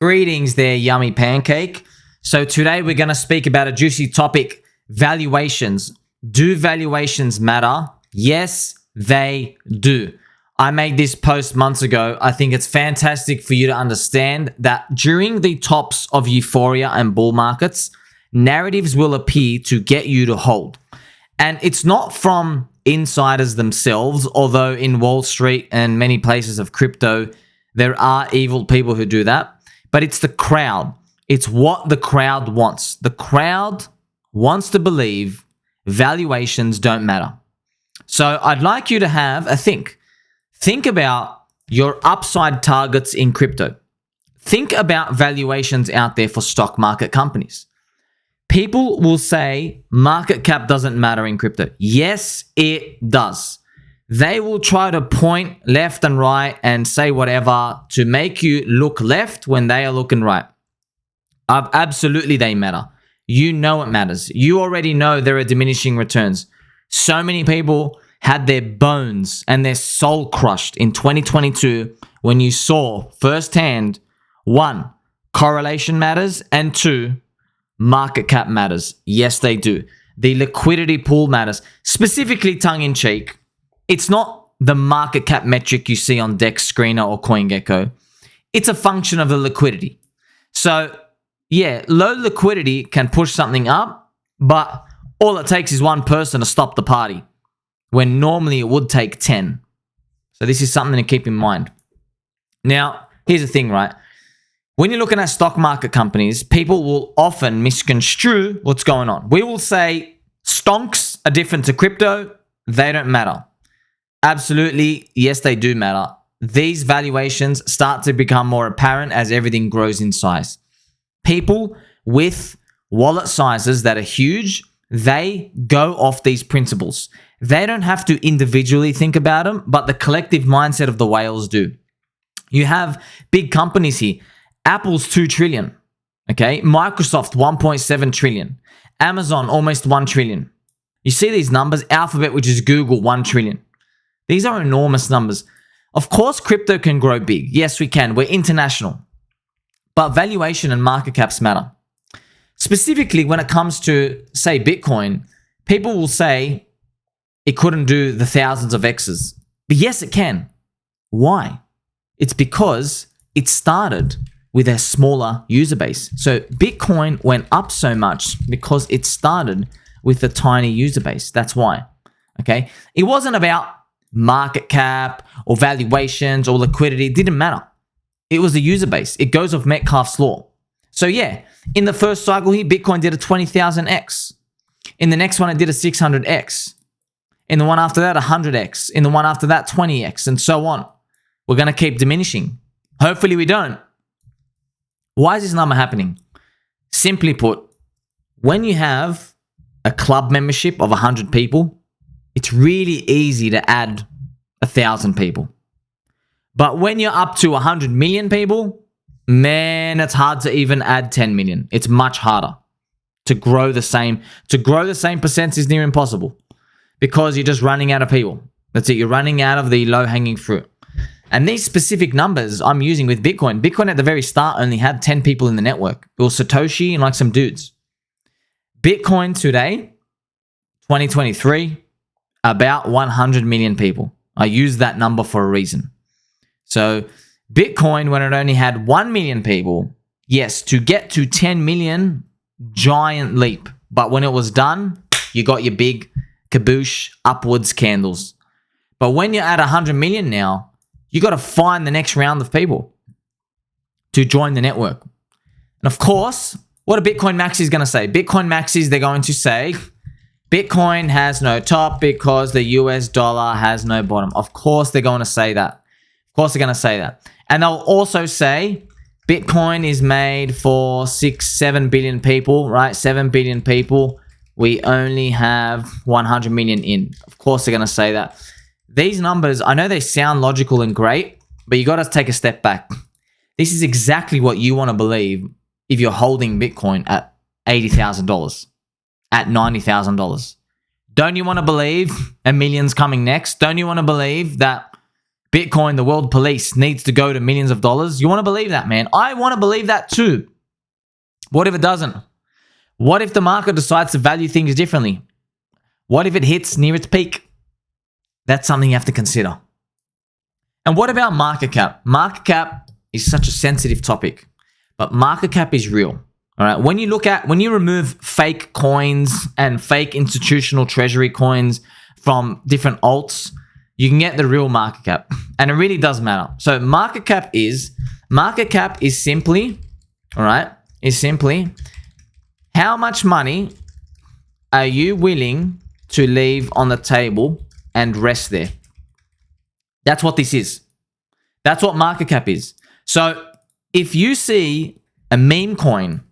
Greetings there, yummy pancake. So today we're going to speak about a juicy topic, valuations. Do valuations matter? Yes, they do. I made this post months ago. I think it's fantastic for you to understand that during the tops of euphoria and bull markets, narratives will appear to get you to hold. And it's not from insiders themselves, although in Wall Street and many places of crypto, there are evil people who do that. But it's the crowd. It's what the crowd wants. The crowd wants to believe valuations don't matter. So I'd like you to have a think. Think about your upside targets in crypto. Think about valuations out there for stock market companies. People will say market cap doesn't matter in crypto. Yes, it does. They will try to point left and right and say whatever to make you look left when they are looking right. Absolutely, they matter. You know it matters. You already know there are diminishing returns. So many people had their bones and their soul crushed in 2022 when you saw firsthand, 1, correlation matters, and 2, market cap matters. Yes, they do. The liquidity pool matters. Specifically, tongue-in-cheek, it's not the market cap metric you see on Dex Screener or CoinGecko. It's a function of the liquidity. So, yeah, low liquidity can push something up, but all it takes is one person to stop the party, when normally it would take 10. So this is something to keep in mind. Now, here's the thing, right? When you're looking at stock market companies, people will often misconstrue what's going on. We will say stonks are different to crypto. They don't matter. Absolutely, yes, they do matter. These valuations start to become more apparent as everything grows in size. People with wallet sizes that are huge, they go off these principles. They don't have to individually think about them, but the collective mindset of the whales do. You have big companies here. Apple's $2 trillion, okay? Microsoft, $1.7 trillion. Amazon, almost $1 trillion. You see these numbers? Alphabet, which is Google, $1 trillion. These are enormous numbers. Of course, crypto can grow big. Yes, we can. We're international. But valuation and market caps matter. Specifically, when it comes to, say, Bitcoin, people will say it couldn't do the thousands of X's. But yes, it can. Why? It's because it started with a smaller user base. So Bitcoin went up so much because it started with a tiny user base. That's why. Okay? It wasn't about market cap or valuations or liquidity. It didn't matter. It was the user base. It goes off Metcalfe's law. So yeah, in the first cycle here, Bitcoin did a 20,000x. In the next one, it did a 600x. In the one after that, 100x. In the one after that, 20x, and so on. We're going to keep diminishing. Hopefully we don't. Why is this number happening? Simply put, when you have a club membership of 100 people, it's really easy to add 1,000 people. But when you're up to 100 million people, man, it's hard to even add 10 million. It's much harder to grow the same. To grow the same percent is near impossible because you're just running out of people. That's it. You're running out of the low-hanging fruit. And these specific numbers I'm using with Bitcoin. Bitcoin at the very start only had 10 people in the network. It was Satoshi and like some dudes. Bitcoin today, 2023, about 100 million people. I use that number for a reason. So Bitcoin, when it only had 1 million people, yes, to get to 10 million, giant leap. But when it was done, you got your big kaboosh upwards candles. But when you're at 100 million now, you got to find the next round of people to join the network. And of course, what are Bitcoin maxis going to say? Bitcoin maxis, they're going to say Bitcoin has no top because the US dollar has no bottom. Of course, they're going to say that. Of course, they're going to say that. And they'll also say Bitcoin is made for 6-7 billion people, right? 7 billion people. We only have 100 million in. Of course, they're going to say that. These numbers, I know they sound logical and great, but you got to take a step back. This is exactly what you want to believe if you're holding Bitcoin at $80,000, at $90,000. Don't you want to believe a million's coming next? Don't you want to believe that Bitcoin, the world police, needs to go to millions of dollars. You want to believe that, man? I want to believe that too. What if it doesn't? What if the market decides to value things differently? What if it hits near its peak? That's something you have to consider. And what about market cap? Market cap is such a sensitive topic, but market cap is real. All right. When you remove fake coins and fake institutional treasury coins from different alts, you can get the real market cap. And it really does matter. So market cap is simply, all right, how much money are you willing to leave on the table and rest there? That's what this is. That's what market cap is. So if you see a meme coin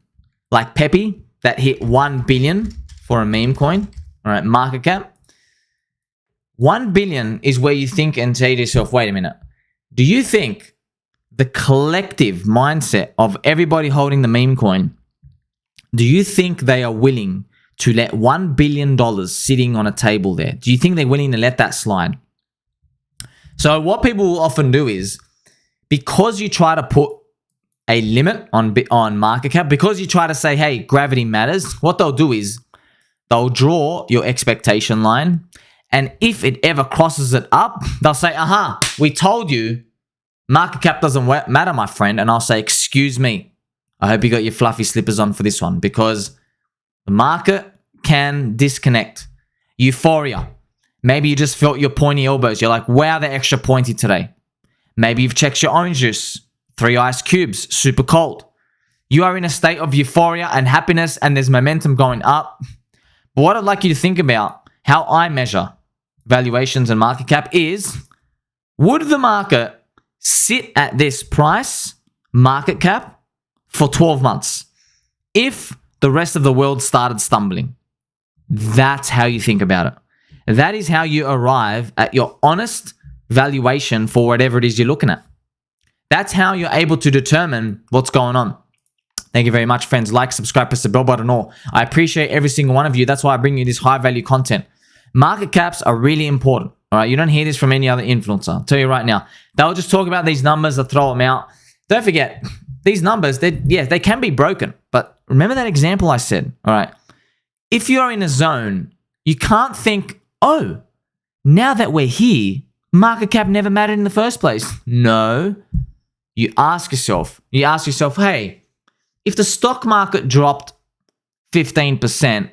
like Pepe that hit 1 billion for a meme coin, all right, market cap, 1 billion is where you think and say to yourself, wait a minute, do you think the collective mindset of everybody holding the meme coin, do you think they are willing to let $1 billion sitting on a table there? Do you think they're willing to let that slide? So what people will often do is, because you try to put a limit on market cap, because you try to say, hey, gravity matters, what they'll do is they'll draw your expectation line. And if it ever crosses it up, they'll say, aha, we told you market cap doesn't matter, my friend. And I'll say, excuse me, I hope you got your fluffy slippers on for this one, because the market can disconnect. Euphoria. Maybe you just felt your pointy elbows. You're like, wow, they're extra pointy today. Maybe you've checked your orange juice. 3 ice cubes, super cold. You are in a state of euphoria and happiness, and there's momentum going up. But what I'd like you to think about, how I measure valuations and market cap is, would the market sit at this price, market cap, for 12 months if the rest of the world started stumbling? That's how you think about it. That is how you arrive at your honest valuation for whatever it is you're looking at. That's how you're able to determine what's going on. Thank you very much, friends. Like, subscribe, press the bell button, all. I appreciate every single one of you. That's why I bring you this high value content. Market caps are really important. All right. You don't hear this from any other influencer. I'll tell you right now. They'll just talk about these numbers, they'll throw them out. Don't forget, these numbers, they can be broken. But remember that example I said. All right. If you're in a zone, you can't think, oh, now that we're here, market cap never mattered in the first place. No. You ask yourself, hey, if the stock market dropped 15%,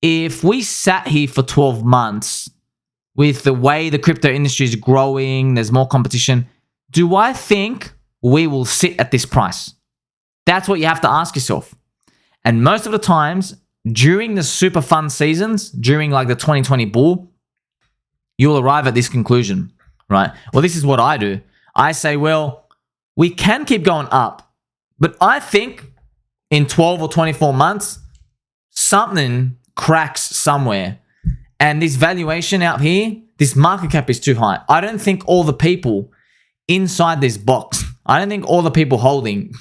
if we sat here for 12 months with the way the crypto industry is growing, there's more competition, do I think we will sit at this price? That's what you have to ask yourself. And most of the times, during the super fun seasons, during like the 2020 bull, you'll arrive at this conclusion, right? Well, this is what I do. I say, well, we can keep going up, but I think in 12 or 24 months, something cracks somewhere. And this valuation out here, this market cap is too high. I don't think all the people inside this box, I don't think all the people holding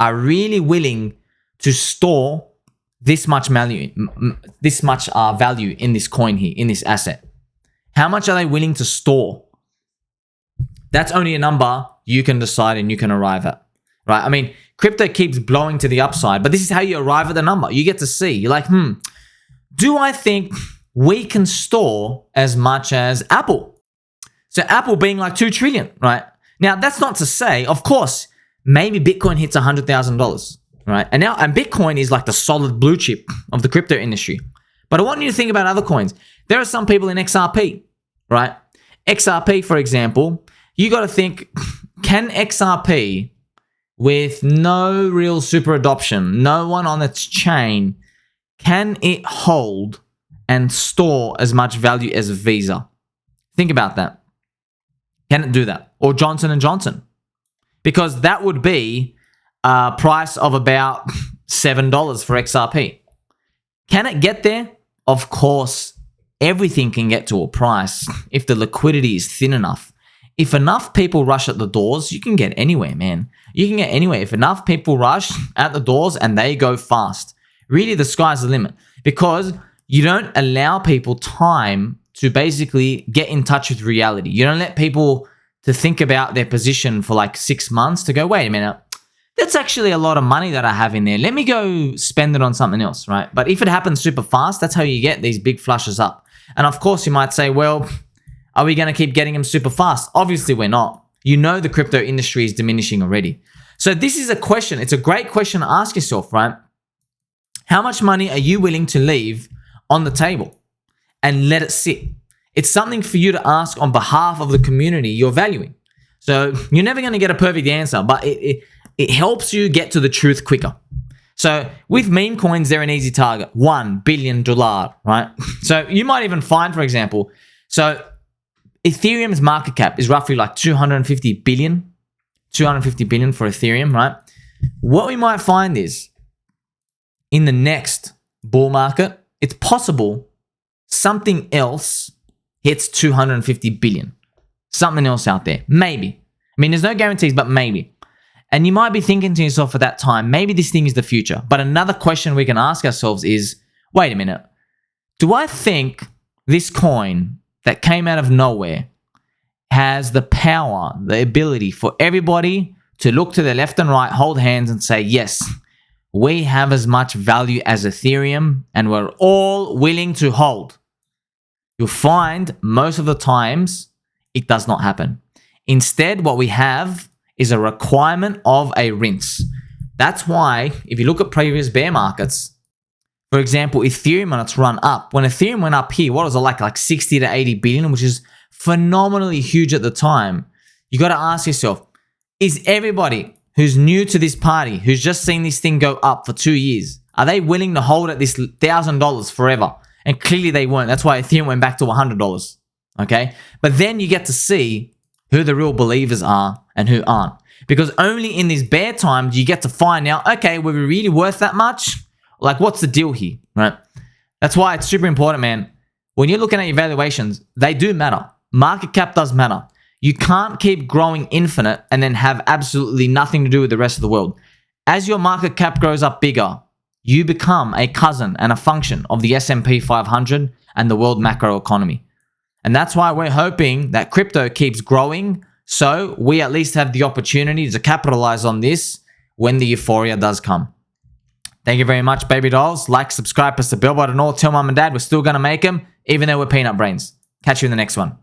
are really willing to store this much value, value in this coin here, in this asset. How much are they willing to store? That's only a number you can decide and you can arrive at, right? I mean, crypto keeps blowing to the upside, but this is how you arrive at the number. You get to see. You're like, do I think we can store as much as Apple? So Apple being like 2 trillion, right? Now, that's not to say, of course, maybe Bitcoin hits $100,000, right? And Bitcoin is like the solid blue chip of the crypto industry. But I want you to think about other coins. There are some people in XRP, right? XRP, for example, you got to think, can XRP, with no real super adoption, no one on its chain, can it hold and store as much value as Visa? Think about that. Can it do that? Or Johnson & Johnson? Because that would be a price of about $7 for XRP. Can it get there? Of course, everything can get to a price if the liquidity is thin enough. If enough people rush at the doors, you can get anywhere, man. You can get anywhere. If enough people rush at the doors and they go fast, really the sky's the limit, because you don't allow people time to basically get in touch with reality. You don't let people to think about their position for like 6 months to go, wait a minute, that's actually a lot of money that I have in there. Let me go spend it on something else, right? But if it happens super fast, that's how you get these big flushes up. And of course, you might say, well, are we going to keep getting them super fast? Obviously, we're not. You know the crypto industry is diminishing already. So this is a question. It's a great question to ask yourself, right? How much money are you willing to leave on the table and let it sit? It's something for you to ask on behalf of the community you're valuing. So you're never going to get a perfect answer, but it helps you get to the truth quicker. So with meme coins, they're an easy target. $1 billion, right? So you might even find, for example, so Ethereum's market cap is roughly like 250 billion for Ethereum, right? What we might find is in the next bull market, it's possible something else hits 250 billion. Something else out there. Maybe. I mean, there's no guarantees, but maybe. And you might be thinking to yourself at that time, maybe this thing is the future. But another question we can ask ourselves is, wait a minute. Do I think this coin that came out of nowhere has the power, the ability for everybody to look to the left and right, hold hands and say, yes, we have as much value as Ethereum and we're all willing to hold? You'll find most of the times it does not happen. Instead, what we have is a requirement of a rinse. That's why if you look at previous bear markets, for example, Ethereum on its run up, when Ethereum went up here, what was it like 60 to 80 billion, which is phenomenally huge at the time. You got to ask yourself, is everybody who's new to this party, who's just seen this thing go up for 2 years, are they willing to hold at this $1,000 forever? And clearly they weren't. That's why Ethereum went back to $100. Okay? But then you get to see who the real believers are and who aren't. Because only in these bear times you get to find out, okay, were we really worth that much? Like, what's the deal here, right? That's why it's super important, man. When you're looking at your valuations, they do matter. Market cap does matter. You can't keep growing infinite and then have absolutely nothing to do with the rest of the world. As your market cap grows up bigger, you become a cousin and a function of the S&P 500 and the world macro economy. And that's why we're hoping that crypto keeps growing, so we at least have the opportunity to capitalize on this when the euphoria does come. Thank you very much, baby dolls. Like, subscribe, press the bell button, or tell mom and dad we're still going to make them, even though we're peanut brains. Catch you in the next one.